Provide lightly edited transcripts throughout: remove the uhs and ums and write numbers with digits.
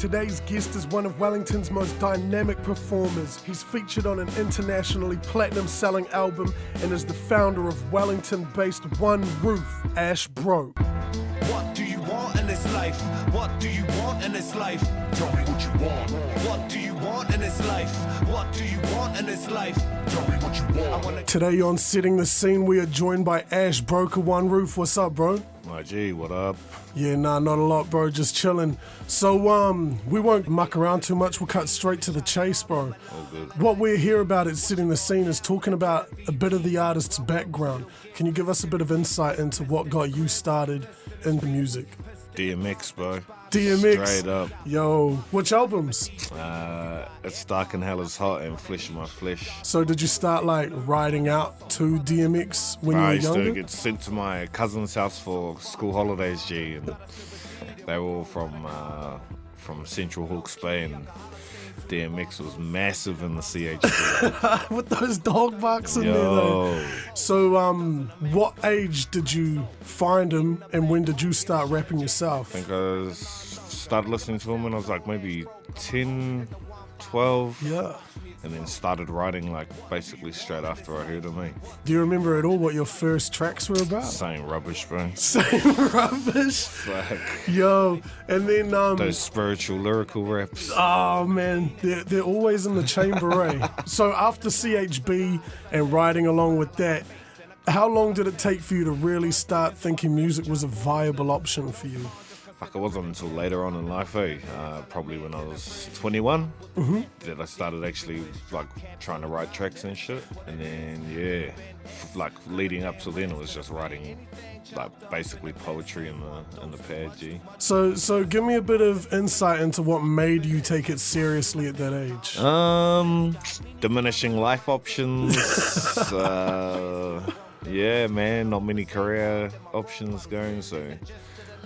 Today's guest is one of Wellington's most dynamic performers. He's featured on an internationally platinum-selling album and is the founder of Wellington-based One Roof, Ash Broke. What do you want in this life? What do you want in this life? Tell me what you want. What do you want in this life? What do you want in this life? Tell me what you want. Today on Setting the Scene, we are joined by Ash Broke of ONEROOF. What's up, bro? My G, what up? Yeah, nah, not a lot, bro. Just chilling. So, we won't muck around too much. We'll cut straight to the chase, bro. All good. What we're here about at Setting the Scene is talking about a bit of the artist's background. Can you give us a bit of insight into what got you started in music? DMX, bro. DMX? Straight up. Yo, which albums? It's Dark and Hell is Hot and Flesh of My Flesh. So did you start like riding out to DMX when you were I used younger? to get sent to my cousin's house for school holidays, G, and they were all from Central Hawke's Bay, and DMX was massive in the CHB. With those dog barks in there Yo. though. So what age did you find him and when did you start rapping yourself? I think I started listening to him when I was like maybe 10, 12. Yeah. And then started writing like basically straight after I heard him, eh? Do you remember at all what your first tracks were about? Saying rubbish, bro. Same rubbish. Fuck. Yo, and then Those spiritual lyrical raps. oh man, they're always in the chamber, eh? So after CHB and riding along with that, how long did it take for you to really start thinking music was a viable option for you? Like, it wasn't until later on in life, eh? Probably when I was 21 that I started actually like trying to write tracks and shit. And then like leading up to then, it was just writing like basically poetry in the pad, G. So give me a bit of insight into what made you take it seriously at that age. Diminishing life options. Yeah, man, not many career options going, so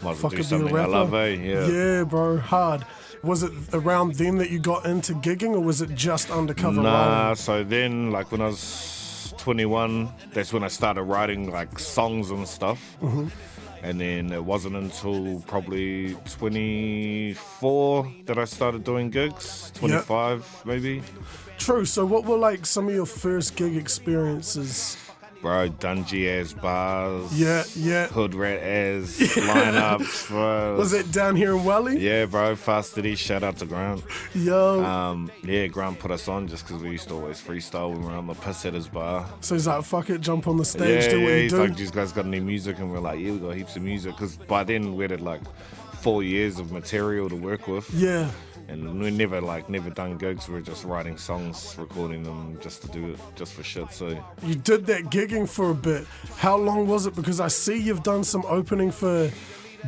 might as well do Fucking be a something I rapper. love, eh? Yeah. Yeah, bro, hard. Was it around then that you got into gigging, or was it just undercover Nah, writing? so then, like, when I was 21, that's when I started writing, like, songs and stuff. And then it wasn't until probably 24 that I started doing gigs. 25, maybe. True. So what were like some of your first gig experiences? Bro, dungy ass bars. Yeah. Hood rat ass lineups, bro. Was it down here in Welly? Yeah, bro, Fast City, shout out to Grant. Yo. Yeah, Grant put us on just because we used to always freestyle when we were on the piss at his bar. So he's like, fuck it, jump on the stage, do what you he's do. like, these guys got any music? And we're like, yeah, we got heaps of music. Because by then we had like 4 years of material to work with. Yeah. And we never done gigs. We were just writing songs, recording them just to do it, just for shit. So You did that gigging for a bit. How long was it? Because I see you've done some opening for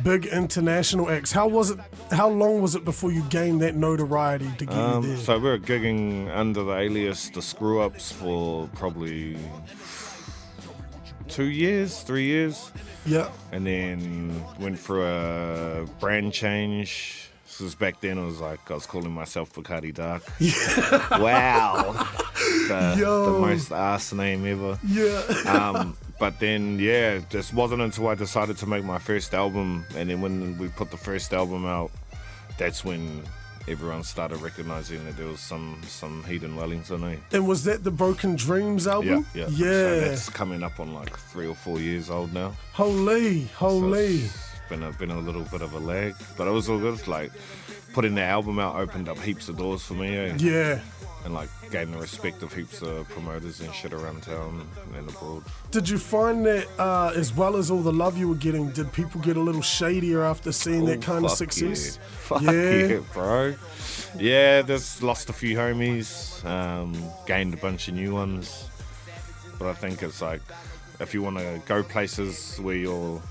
big international acts. How long was it before you gained that notoriety to get you there? So we were gigging under the alias The Screw Ups for probably 2 years, 3 years. Yeah. And then went through a brand change. Because back then it was like I was calling myself Bacardi Dark. Wow. The most arse name ever. Yeah. But then, yeah, this wasn't until I decided to make my first album. And then when we put the first album out, that's when everyone started recognizing that there was some heat in Wellington, eh? And was that the Broken Dreams album? Yeah. Yeah. So that's coming up on like 3 or 4 years old now. Holy. So it's been a little bit of a lag, but it was all good. Like, putting the album out opened up heaps of doors for me, eh? Yeah. And like gained the respect of heaps of promoters and shit around town and abroad. Did you find that as well as all the love you were getting, did people get a little shadier after seeing that kind of success? Yeah. Fuck yeah, bro. Yeah, just lost a few homies, gained a bunch of new ones. But I think it's like, if you want to go places where your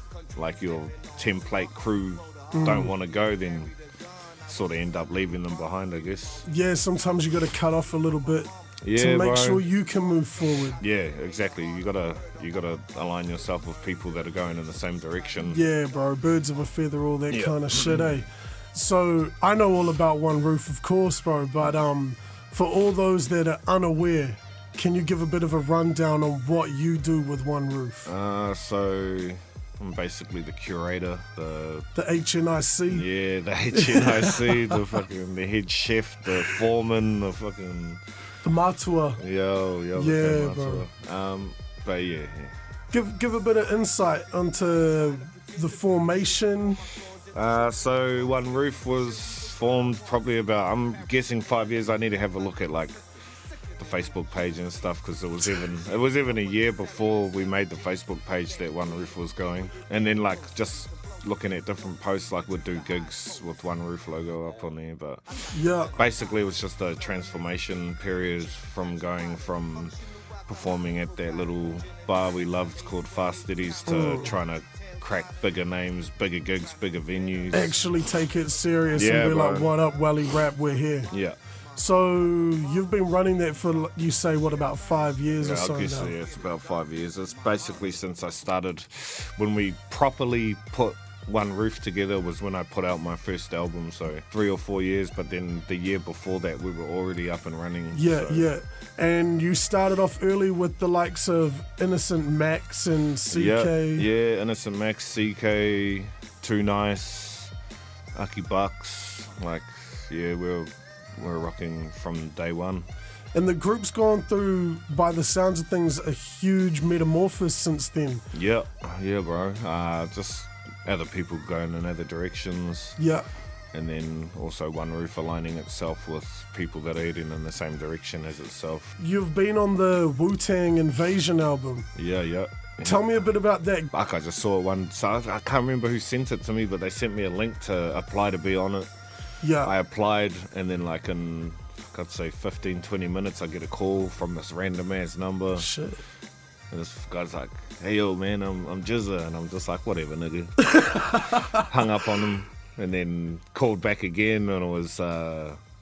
template crew don't want to go, then sort of end up leaving them behind, I guess. Yeah, sometimes you got to cut off a little bit Yeah, to make bro. sure you can move forward. Yeah, exactly. You gotta align yourself with people that are going in the same direction. Yeah, bro, birds of a feather, all that kind of shit, eh? So I know all about One Roof, of course, bro, but for all those that are unaware, can you give a bit of a rundown on what you do with One Roof? So I'm basically the curator, the HNIC. yeah, the HNIC, the head chef, the foreman, the fucking The Matua. yo, Yeah, the bro. But yeah. Give a bit of insight onto the formation. So One Roof was formed probably about, I'm guessing 5 years. I need to have a look at like the Facebook page and stuff, because it was even a year before we made the Facebook page that One Roof was going. And then like just looking at different posts, like we'd do gigs with One Roof logo up on there. But Yeah. basically it was just a transformation period from going from performing at that little bar we loved called Fast Ditties to trying to crack bigger names, bigger gigs, bigger venues. Actually take it serious Yeah, and be bro. like, what up, Welly Rap, we're here. Yeah. So you've been running that for, you say, what, about 5 years or Yeah, so I guess now? yeah, it's about 5 years. It's basically since I started, when we properly put One Roof together was when I put out my first album, so 3 or 4 years, but then the year before that we were already up and running. Yeah, so. yeah. And you started off early with the likes of Innocent Max and CK. Yeah, Innocent Max, CK, Too Nice, Aki Bucks, like, yeah, we're rocking from day one. And the group's gone through, by the sounds of things, a huge metamorphosis since then. Yeah, bro. Just other people going in other directions. Yeah. And then also One Roof aligning itself with people that are heading in the same direction as itself. You've been on the Wu-Tang Invasion album. Yeah. Tell me a bit about that. Fuck, I just saw one. So I can't remember who sent it to me, but they sent me a link to apply to be on it. Yeah. I applied, and then like in, I'd say 15, 20 minutes, I get a call from this random ass number. Shit. And this guy's like, hey, yo, man, I'm Jizza. And I'm just like, whatever, nigga. Hung up on him, and then called back again, and it was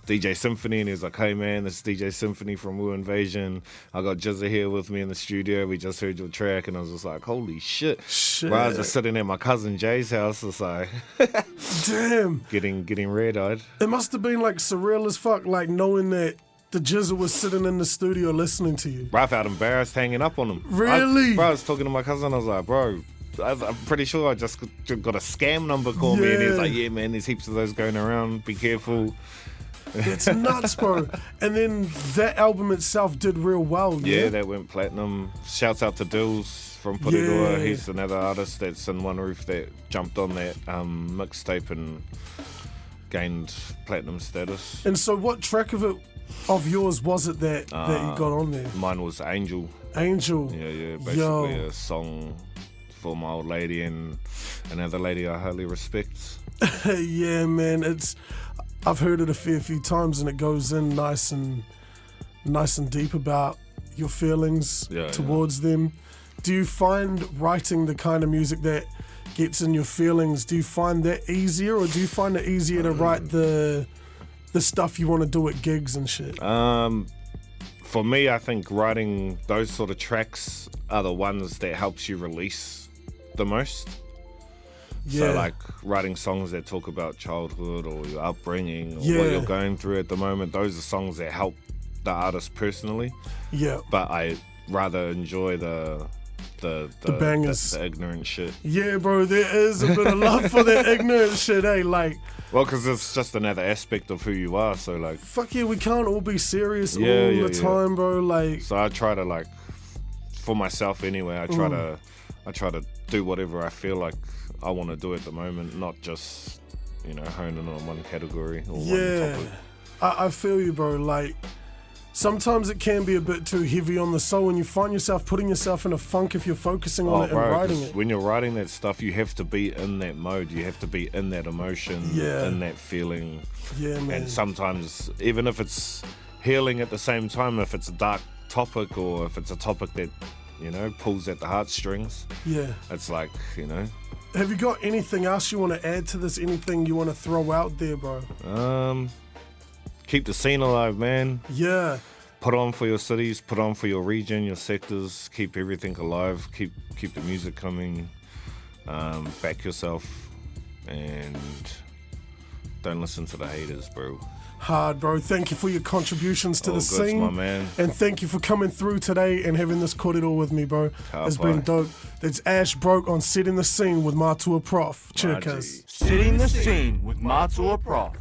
DJ Symphony, and he was like, hey, man, this is DJ Symphony from Wu Invasion. I got Jizza here with me in the studio. We just heard your track. And I was just like, holy shit. Bro, I was just sitting at my cousin Jay's house. It's like, Damn. getting red-eyed. It must have been like surreal as fuck, like knowing that the Jizza was sitting in the studio listening to you. Bro, I felt embarrassed hanging up on him. Really? I was talking to my cousin. I was like, bro, I'm pretty sure I just got a scam number call me. And he was like, yeah, man, there's heaps of those going around. Be careful. It's nuts, bro. And then that album itself did real well. Yeah, that went platinum. Shouts out to Dills from Porirua. Yeah. He's another artist that's in One Roof that jumped on that mixtape and gained platinum status. And so what track of yours was it that you got on there? Mine was Angel. Angel. Yeah, basically Yo. a song for my old lady and another lady I highly respect. Yeah, man. I've heard it a fair few times, and it goes in nice and deep about your feelings towards them. Do you find writing the kind of music that gets in your feelings, do you find that easier, or do you find it easier to write the stuff you want to do at gigs and shit? For me, I think writing those sort of tracks are the ones that helps you release the most. Yeah. So like writing songs that talk about childhood or your upbringing or what Yeah. you're going through at the moment, those are songs that help the artist personally. Yeah. But I rather enjoy the bangers. the ignorant shit. Yeah, bro, there is a bit of love for that ignorant shit, eh? Like, Well, because it's just another aspect of who you are. So like, fuck yeah, we can't all be serious all Yeah, the time, bro. Like, so I try to like, for myself anyway, I try to do whatever I feel like I want to do at the moment, not just, hone in on one category or one topic. I feel you, bro. Like, sometimes it can be a bit too heavy on the soul, and you find yourself putting yourself in a funk if you're focusing on it and writing 'cause it. when you're writing that stuff, you have to be in that mode. You have to be in that emotion, Yeah. in that feeling. Yeah, man. And sometimes, even if it's healing at the same time, if it's a dark topic or if it's a topic that, pulls at the heartstrings, Yeah. it's like, Have you got anything else you want to add to this? Anything you want to throw out there, bro? keep the scene alive, man. Yeah. Put on for your cities, put on for your region, your sectors, keep everything alive, keep the music coming, back yourself, and Don't listen to the haters, bro. Hard, bro. Thank you for your contributions to All the good, scene. my man. And thank you for coming through today and having this korero with me, bro. It's been dope. It's Ash Broke on Setting the Scene with Matua Prof. Cheers, cuz. Setting the Scene with Matua Prof.